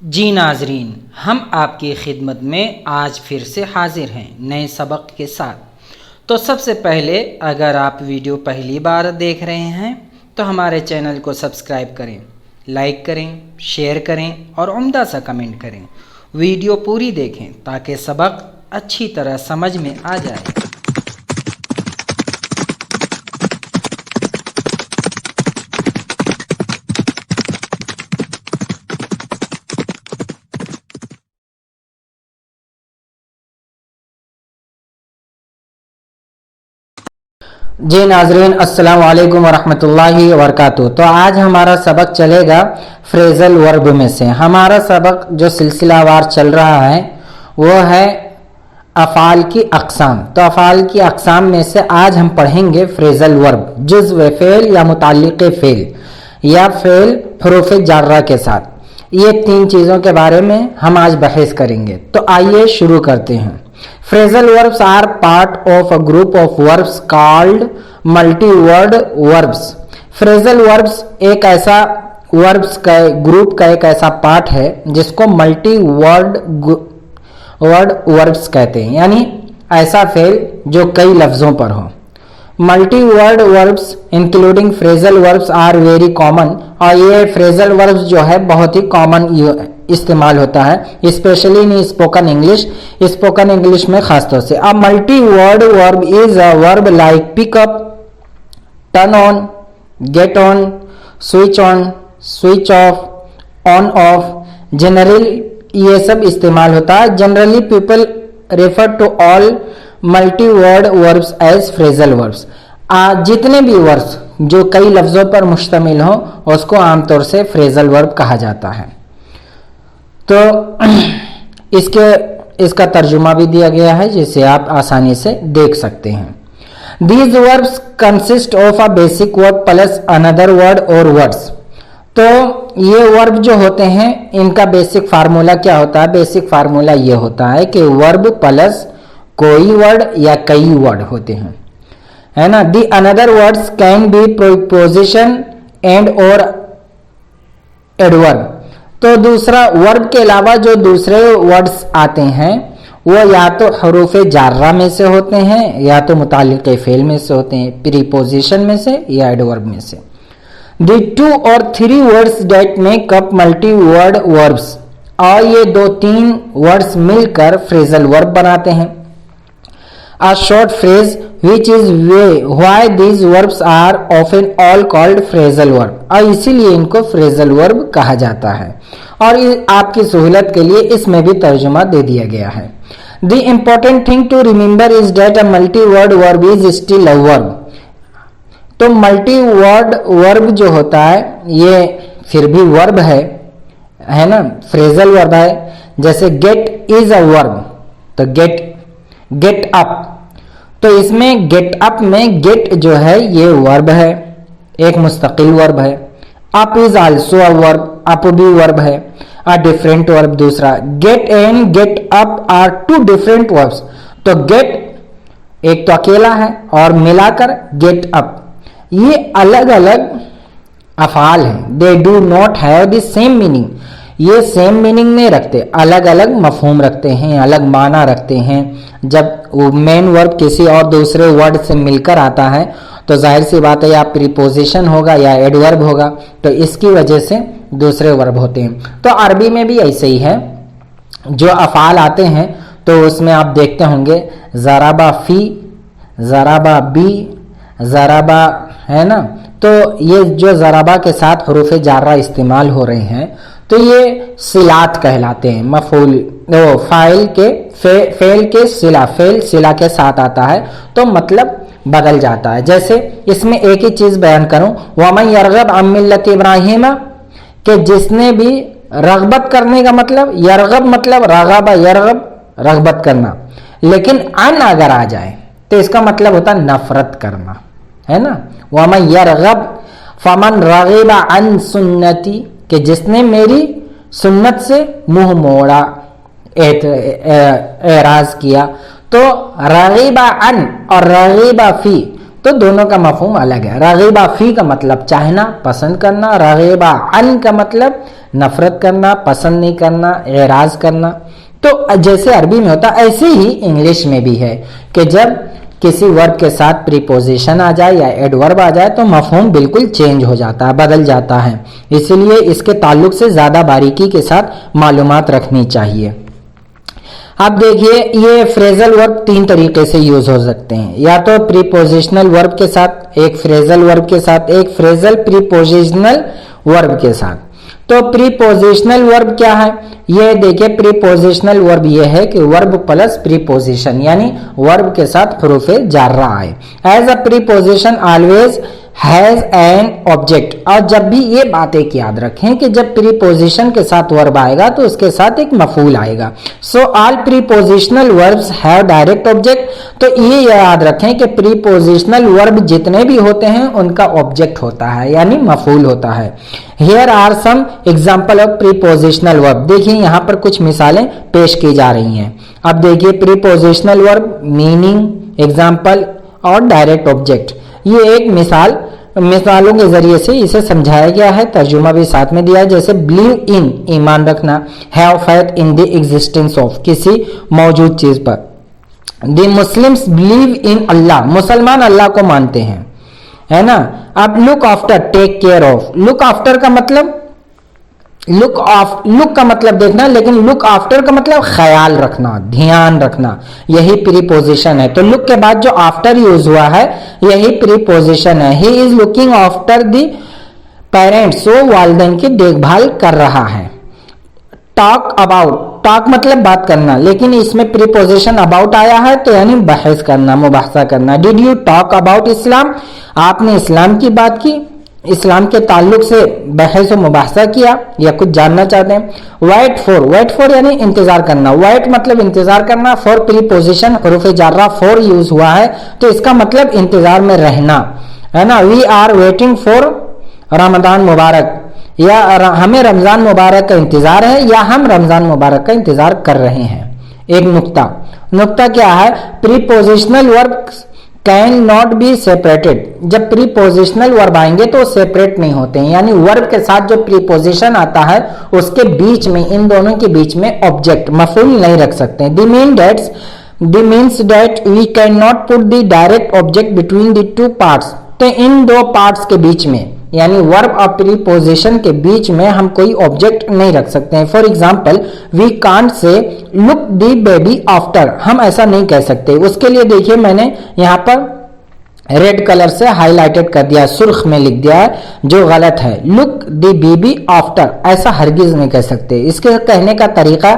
جی ناظرین، ہم آپ کی خدمت میں آج پھر سے حاضر ہیں نئے سبق کے ساتھ۔ تو سب سے پہلے اگر آپ ویڈیو پہلی بار دیکھ رہے ہیں تو ہمارے چینل کو سبسکرائب کریں، لائک کریں، شیئر کریں اور عمدہ سا کمنٹ کریں۔ ویڈیو پوری دیکھیں تاکہ سبق اچھی طرح سمجھ میں آ جائے۔ جی ناظرین، السلام علیکم ورحمۃ اللہ وبرکاتہ۔ تو آج ہمارا سبق چلے گا فریزل ورب میں سے۔ ہمارا سبق جو سلسلہ وار چل رہا ہے وہ ہے افعال کی اقسام۔ تو افعال کی اقسام میں سے آج ہم پڑھیں گے فریزل ورب، جزو فعل یا متعلق فعل یا فعل حروف جارہ کے ساتھ۔ یہ تین چیزوں کے بارے میں ہم آج بحث کریں گے۔ تو آئیے شروع کرتے ہیں۔ Phrasal verbs are part of a group of verbs called multi-word verbs. Phrasal verbs ایک ایسا verbs کا گروپ کا ایک ایسا پارٹ ہے جس کو ملٹی ورڈ verbs کہتے ہیں، یعنی ایسا فعل جو کئی لفظوں پر ہو۔ Multi word verbs including phrasal verbs are very common، اور یہ phrasal verbs جو ہے بہت ہی کامن استعمال ہوتا ہے، especially in spoken English, spoken English میں خاص طور سے۔ A multi-word verb is a verb like pick up, turn on, get on, switch off, on off. Generally یہ سب استعمال ہوتا ہے۔ Generally people refer to all multi-word verbs as phrasal verbs. جتنے بھی وربس جو کئی لفظوں پر مشتمل ہوں اس کو عام طور سے phrasal verb کہا جاتا ہے۔ تو اس کا ترجمہ بھی دیا گیا ہے جسے آپ آسانی سے دیکھ سکتے ہیں۔ These verbs consist of a basic word plus another word or words. تو یہ ورب جو ہوتے ہیں ان کا بیسک فارمولا کیا ہوتا ہے؟ بیسک فارمولا یہ ہوتا ہے کہ ورب پلس کوئی ورڈ یا کئی ورڈ ہوتے ہیں، ہے نا۔ The another words can be preposition and or adverb. تو دوسرا ورب کے علاوہ جو دوسرے ورڈز آتے ہیں وہ یا تو حروف جارہ میں سے ہوتے ہیں یا تو متعلق فعل میں سے ہوتے ہیں، پریپوزیشن میں سے یا ایڈورب میں سے۔ The two or three words that make up multi-word verbs، اور یہ دو تین ورڈز مل کر phrasal verb بناتے ہیں۔ A short phrase which is why these verbs are often all called phrasal verb، اور اسی لیے ان کو phrasal verb کہا جاتا ہے، اور آپ کی سہولت کے لیے اس میں بھی ترجمہ دے دیا گیا ہے۔ The important thing to remember is that a multi-word verb is still a verb. تو multi-word verb جو ہوتا ہے یہ پھر بھی verb ہے نا، phrasal verb ہے۔ جیسے get is a verb، تو get up، تو اس میں get up میں get جو ہے یہ verb ہے، ایک مستقل verb ہے۔ up is also a verb، up بھی verb ہے، a different verb دوسرا۔ get and get up are two different verbs، تو get ایک تو اکیلا ہے اور ملا کر get up، یہ الگ الگ افعال ہیں۔ they do not have the same meaning، یہ سیم میننگ نہیں رکھتے، الگ الگ مفہوم رکھتے ہیں، الگ معنی رکھتے ہیں۔ جب مین ورب کسی اور دوسرے ورڈ سے مل کر آتا ہے تو ظاہر سی بات ہے یا پریپوزیشن ہوگا یا ایڈورب ہوگا، تو اس کی وجہ سے دوسرے ورب ہوتے ہیں۔ تو عربی میں بھی ایسے ہی ہے، جو افعال آتے ہیں تو اس میں آپ دیکھتے ہوں گے ضربہ فی، ضربہ بی، ضربہ، ہے نا۔ تو یہ جو ضربہ کے ساتھ حروف جارہ استعمال ہو رہے ہیں تو یہ صلات کہلاتے ہیں۔ مفعول فاعل کے فعل کے صلہ، فعل صلہ کے ساتھ آتا ہے تو مطلب بدل جاتا ہے۔ جیسے اس میں ایک ہی چیز بیان کروں، وَمَنْ يَرْغَبْ عَنْ مِلَّةِ إِبْرَاهِيمَ، کہ جس نے بھی رغبت کرنے کا مطلب، یرغب مطلب رغب یرغب رغبت کرنا، لیکن ان اگر آ جائے تو اس کا مطلب ہوتا نفرت کرنا، ہے نا۔ وَمَنْ يَرْغَبْ فَمَنْ رَغِبَ عَنْ سُنَّتِي، کہ جس نے میری سنت سے منہ موڑا، اعراض کیا۔ تو رغیبہ عن اور رغیبہ فی तो दोनों का मफहूम अलग है। रगीबा फी का मतलब चाहना, पसंद करना, रगीबा अन का मतलब नफरत करना, पसंद नहीं करना, एराज करना। तो जैसे अरबी में होता ऐसे ही इंग्लिश में भी है कि जब किसी वर्ब के साथ प्रीपोजिशन आ जाए या एडवर्ब आ जाए तो मफहूम बिल्कुल चेंज हो जाता है, बदल जाता है। इसलिए इसके ताल्लुक से ज्यादा बारीकी के साथ मालूमात रखनी चाहिए। अब देखिए ये फ्रेजल वर्ब तीन तरीके से यूज हो सकते हैं, या तो प्रीपोजिशनल वर्ब के साथ, एक फ्रेजल वर्ब के साथ, एक फ्रेजल प्रीपोजिशनल वर्ब के साथ। तो प्रीपोजिशनल वर्ब क्या है? ये देखिए प्रीपोजिशनल वर्ब ये है कि वर्ब प्लस प्रीपोजिशन, यानी वर्ब के साथ हुरूफे जार्रा आए। As a preposition always has an object. और जब भी ये बात एक याद रखें कि जब प्रीपोजिशन के साथ वर्ब आएगा तो उसके साथ एक मफूल आएगा। So all prepositional verbs have direct object. तो ये याद रखें कि प्रीपोजिशनल वर्ब जितने भी होते हैं उनका ऑब्जेक्ट होता है, यानी मफूल होता है। Here are some example of prepositional verb. देखिए यहाँ पर कुछ मिसालें पेश की जा रही हैं। अब देखिए प्रीपोजिशनल वर्ब, मीनिंग, एग्जाम्पल और डायरेक्ट ऑब्जेक्ट। ये एक मिसालों के जरिए से इसे समझाया गया है, तर्जुमा भी साथ में दिया है। जैसे बिलीव इन, ईमान रखना, have faith in the existence of, किसी मौजूद चीज पर। The Muslims believe in Allah, मुसलमान अल्लाह को मानते हैं, है ना। अब look after, take care of. Look after का मतलब लुक का मतलब देखना, लेकिन लुक आफ्टर का मतलब ख्याल रखना, ध्यान रखना, यही प्रीपोजिशन है। तो लुक के बाद जो आफ्टर यूज हुआ है यही प्रीपोजिशन है। He is looking after the parents, वो वालिदैन की देखभाल कर रहा है। टॉक अबाउट, टॉक मतलब बात करना, लेकिन इसमें प्रीपोजिशन अबाउट आया है तो यानी बहस करना, मुबाहसा करना। डिड यू टॉक अबाउट इस्लाम, आपने इस्लाम की बात की, इस्लाम के ताल्लुक से बहस व मुबाहसा किया या कुछ जानना चाहते हैं। वेट फॉर यानी इंतजार करना, वेट मतलब इंतजार करना, फॉर प्रीपोजिशन हुरूफ जार्रा फॉर यूज हुआ है तो इसका मतलब इंतजार में रहना, है ना। We are waiting for Ramzan मुबारक, या हमें रमजान मुबारक का इंतजार है या हम रमजान मुबारक का इंतजार कर रहे हैं। एक नुक्ता क्या है? Prepositional verb can not be separated. जब प्रीपोजिशनल वर्ब आएंगे तो सेपरेट नहीं होते हैं, यानी वर्ब के साथ जो प्रीपोजिशन आता है उसके बीच में, इन दोनों के बीच में ऑब्जेक्ट मफूल नहीं रख सकते। The means that we can not put the direct object between the two parts. तो इन दो पार्ट्स के बीच में, यानी वर्ब और प्रीपोजिशन के बीच में हम कोई ऑब्जेक्ट नहीं रख सकते हैं। For example we can't say look the baby after, हम ऐसा नहीं कह सकते। उसके लिए देखिए मैंने यहाँ पर रेड कलर से हाईलाइटेड कर दिया, सुर्ख में लिख दिया है, जो गलत है। लुक द बेबी आफ्टर ऐसा हरगिज नहीं कह सकते। इसके कहने का तरीका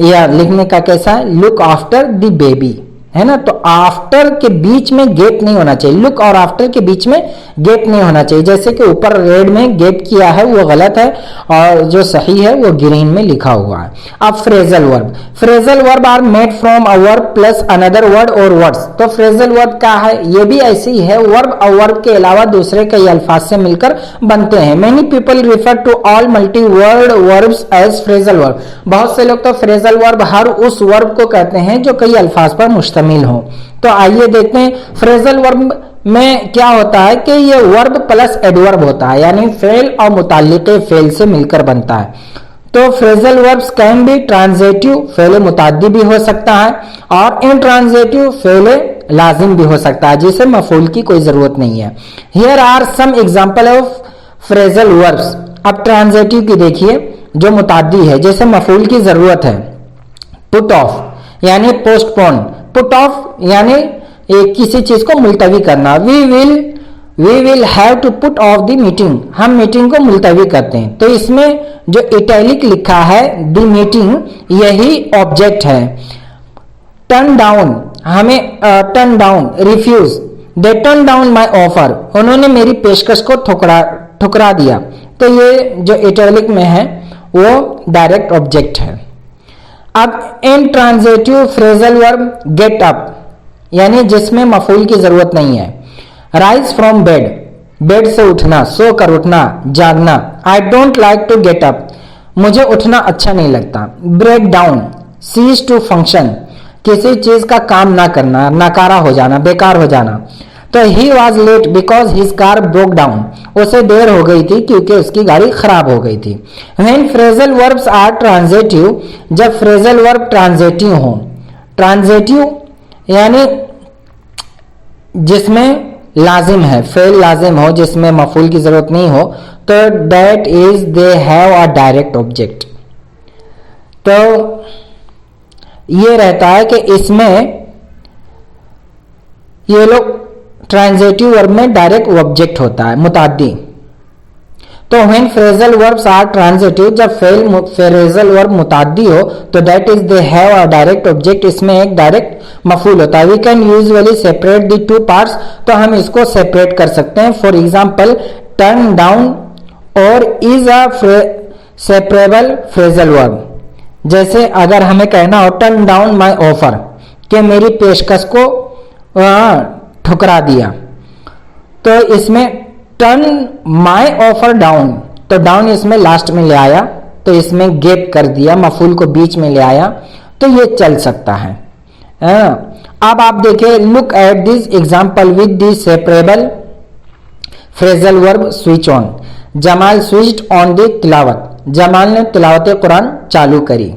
या लिखने का कैसा है? लुक आफ्टर द बेबी, है ना। तो आफ्टर के बीच में गैप नहीं होना चाहिए, लुक और आफ्टर के बीच में गैप नहीं होना चाहिए। जैसे कि ऊपर रेड में गैप किया है वो गलत है और जो सही है वो ग्रीन में लिखा हुआ है। अब phrasal verb are made from a verb plus another word or words. तो फ्रेजल वर्ब क्या है? ये भी ऐसे ही है, वर्ब और वर्ब के अलावा दूसरे कई अल्फाज से मिलकर बनते हैं। Many people refer to all multi word verbs as phrasal verb. बहुत से लोग तो फ्रेजल वर्ब हर उस वर्ब को कहते हैं जो कई अल्फाज पर मुश्तमिल हो। तो आइए देखते हैं फ्रेजल वर्ब में क्या होता है कि ये वर्ब प्लस एडवर्ब होता है, यानी फेल और मुताल्लिक़े फेल से मिलकर बनता है। तो phrasal verbs can be transitive, फेल मुताद्दी भी हो सकता है, और इंट्रांजिटिव फेल लाजिम भी हो सकता है, जिसे मफूल की कोई जरूरत नहीं है। Here are some example of phrasal verbs. अब ट्रांजिटिव की देखिए जो मुताद्दी है, जैसे मफूल की जरूरत है। पुट ऑफ यानी पोस्टपोन, पुट ऑफ यानी किसी चीज को मुलतवी करना। We will have to put off the meeting, हम मीटिंग को मुलतवी करते हैं। तो इसमें जो इटैलिक लिखा है द मीटिंग, यही ऑब्जेक्ट है। टर्न डाउन, हमें turn down, refuse, they turn down my offer, उन्होंने मेरी पेशकश को ठुकरा दिया। तो ये जो इटैलिक में है वो डायरेक्ट ऑब्जेक्ट है। अब intransitive phrasal verb get up, यानी जिसमें मफूल की जरूरत नहीं है। राइज फ्रॉम बेड, बेड से उठना, सो कर उठना, जागना। I don't like to get up, मुझे उठना अच्छा नहीं लगता। Break down, cease to function, किसी चीज का काम ना करना, नकारा हो जाना, बेकार हो जाना। तो he was late because his car broke down, उसे देर हो गई थी क्योंकि उसकी गाड़ी खराब हो गई थी। When phrasal verbs are transitive, जब फ्रेजल वर्ब ट्रांजिटिव हो, ट्रांजिटिव यानी जिसमें लाजिम है, फेल लाजिम हो, जिसमें मफूल की जरूरत नहीं हो, तो that is they have a direct object. तो ये रहता है कि इसमें ये लोग ट्रांजिटिव वर्ब में डायरेक्ट ऑब्जेक्ट होता है, मुताद्दी। तो when phrasal verbs are transitive, जब फ्रेजल वर्ब मुताद्दी हो, तो that is they have a direct object, इसमें एक डायरेक्ट मफूल होता है। We can usually separate the two parts, तो हम इसको सेपरेट कर सकते हैं। फॉर एग्जांपल टर्न डाउन और is a separable phrasal verb. जैसे अगर हमें कहना हो टर्न डाउन माय ऑफर, कि मेरी पेशकश को ठुकरा दिया, तो इसमें टर्न माय ऑफर डाउन, तो डाउन इसमें लास्ट में ले आया, तो इसमें गैप कर दिया, मफूल को बीच में ले आया, तो ये चल सकता है। अब आप देखिए, look at this example with the separable phrasal verb switch on. Jamal switched on the तिलावत, जमाल ने तिलावत कुरान चालू करी।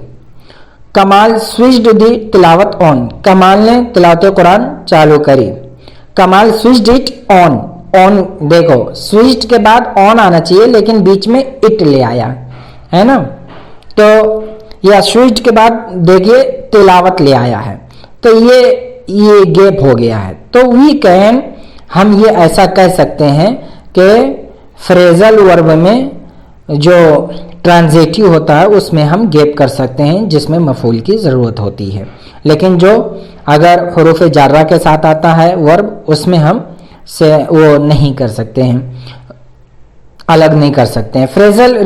कमाल स्विच्ड द तिलावत ऑन, कमाल ने तिलावत कुरान चालू करी। कमाल स्विच्ड इट ऑन, ऑन देखो स्विच्ड के बाद ऑन आना चाहिए, लेकिन बीच में इट ले आया है ना, तो या स्विच्ड के बाद देखिए तिलावत ले आया है, तो ये गैप हो गया है। तो वी कैन, हम ये ऐसा कह सकते हैं कि फ्रेजल वर्ब में जो ट्रांजिटिव होता है उसमें हम गैप कर सकते हैं, जिसमें मफूल की ज़रूरत होती है। लेकिन जो अगर हुरूफ जारा के साथ आता है वर्ब, उसमें हम से वो नहीं कर सकते हैं, अलग नहीं कर सकते हैं। Phrasal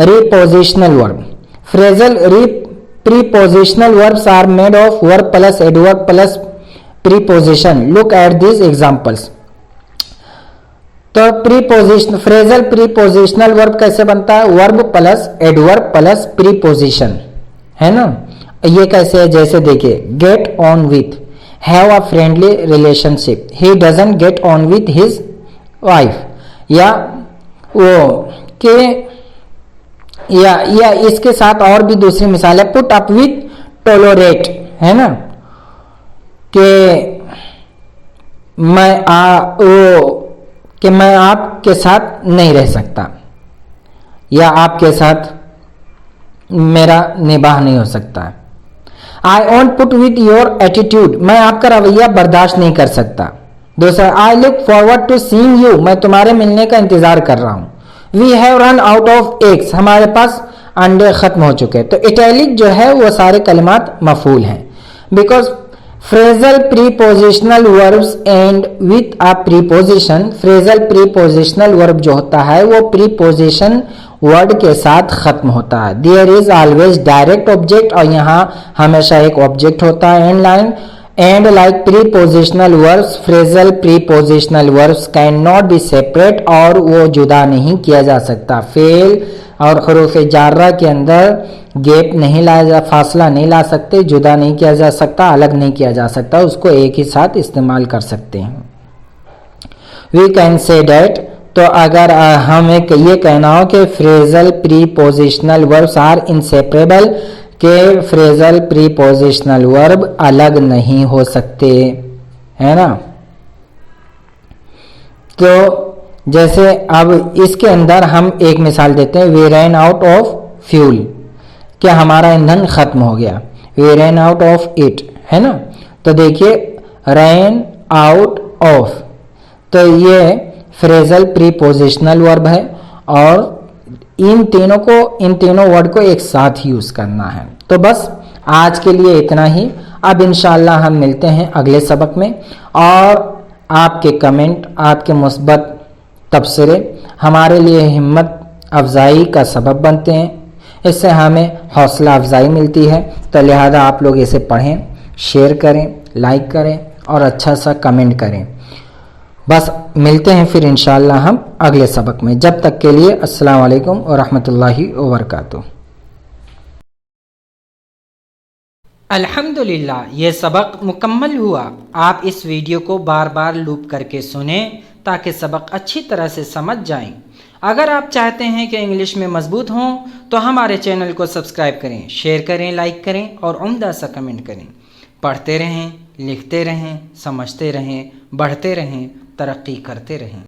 prepositional verb, phrasal prepositional verbs are made of verb plus adverb plus preposition. Look at this examples. तो प्रीपोजिशन, फ्रेजल प्रीपोजिशनल वर्ब कैसे बनता है? Verb plus adverb plus preposition, है ना। ये कैसे है? जैसे देखिए, get on with, have a friendly relationship, he doesn't get on with his wife, या वो के या इसके साथ और भी दूसरी मिसाल है, पुट अप विथ टोलरेट, है ना, कि मैं आपके साथ नहीं रह सकता, या आपके साथ मेरा निबाह नहीं हो सकता। I won't put with your attitude, मैं आपका रवैया बर्दाश्त नहीं कर सकता। दूसरा, I look forward to seeing you, मैं तुम्हारे मिलने का इंतजार कर रहा हूं। We have run out of eggs, हमारे पास अंडे खत्म हो चुके। तो इटैलिक जो है वो सारे कलिमात मफूल हैं, because phrasal prepositional verbs and with a preposition, phrasal prepositional verb जो होता है वो प्रीपोजिशन वर्ड के साथ खत्म होता है। There is always direct object, और यहाँ हमेशा एक ऑब्जेक्ट होता है। And line and like prepositional verbs, phrasal prepositional verbs can not be separate, और वो जुदा नहीं किया जा सकता। फेल और हरूफ जारा के अंदर गैप नहीं लाया जा, फासला नहीं ला सकते, जुदा नहीं किया जा सकता, अलग नहीं किया जा सकता, उसको एक ही साथ इस्तेमाल कर सकते हैं। वी कैन से डैट, तो अगर हमें ये कहना हो कि phrasal prepositional verbs are inseparable, के फ्रेजल प्रीपोजिशनल वर्ब अलग नहीं हो सकते, है ना। तो जैसे अब इसके अंदर हम एक मिसाल देते हैं, we ran out of fuel, क्या हमारा ईंधन खत्म हो गया। We ran out of it, है ना। तो देखिए रैन आउट ऑफ, तो ये फ्रेजल प्रीपोजिशनल वर्ब है, और इन तीनों वर्ड को एक साथ यूज करना है। तो बस आज के लिए इतना ही। अब इंशाअल्लाह हम मिलते हैं अगले सबक में, और आपके कमेंट, आपके मुस्बत तबसरे हमारे लिए हिम्मत अफजाई का सबब बनते हैं, इससे हमें हौसला अफजाई मिलती है। तो लिहाजा आप लोग इसे पढ़ें, शेयर करें, लाइक करें और अच्छा सा कमेंट करें। बस मिलते हैं फिर इंशाअल्लाह हम अगले सबक में। जब तक के लिए अस्सलाम वालेकुम व रहमतुल्लाहि व बरकातुहू। الحمدللہ یہ سبق مکمل ہوا۔ آپ اس ویڈیو کو بار بار لوپ کر کے سنیں تاکہ سبق اچھی طرح سے سمجھ جائیں۔ اگر آپ چاہتے ہیں کہ انگلش میں مضبوط ہوں تو ہمارے چینل کو سبسکرائب کریں، شیئر کریں، لائک کریں اور عمدہ سا کمنٹ کریں۔ پڑھتے رہیں، لکھتے رہیں، سمجھتے رہیں، بڑھتے رہیں، ترقی کرتے رہیں۔